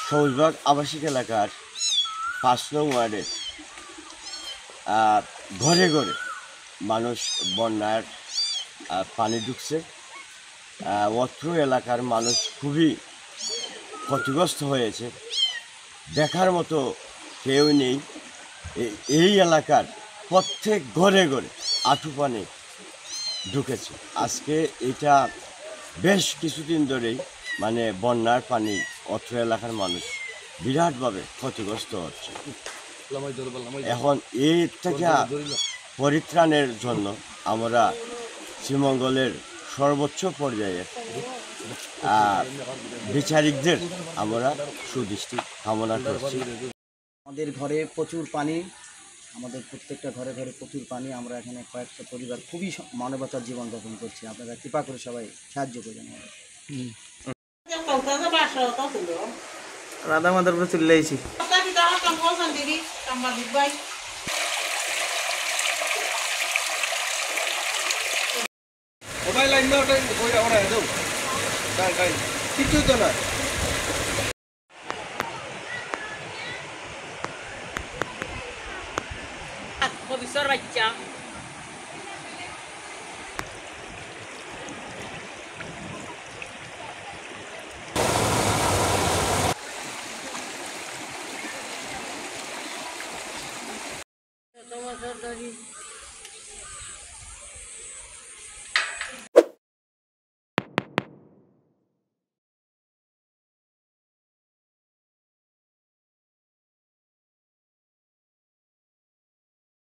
সবুজবাগ আবাসিক এলাকার ৫ নং ওয়ার্ডে ঘরে ঘরে মানুষ বন্যার পানি ঢুকছে। অত্র এলাকার মানুষ খুবই ক্ষতিগ্রস্ত হয়েছে, দেখার মতো কেউ নেই। এই এলাকার প্রত্যেক ঘরে ঘরে আঁঠু পানি ঢুকেছে। আজকে এটা বেশ কিছুদিন ধরেই মানে বন্যার পানি অত্র এলাকার মানুষ বিরাটভাবে ক্ষতিগ্রস্ত হচ্ছে। এখন এই থেকে পরিত্রাণের জন্য আমরা শ্রীমঙ্গলের সর্বোচ্চ পর্যায়ের বিচারিকদের আমরা সুদৃষ্টি কামনা করছি। আমাদের ঘরে প্রচুর পানি, আমাদের প্রত্যেকটা ঘরে ঘরে প্রচুর পানি। আমরা এখানে কয়েকটা পরিবার খুবই মানবতার জীবনযাপন করছি। আপনারা কৃপা করে সবাই সাহায্য করবেন। রাধা মাদার উপরে চলে আইছি। মোবাইল লাইন দাও, ওরা দাও, কিছুই তো না। Profesor baca. Toma,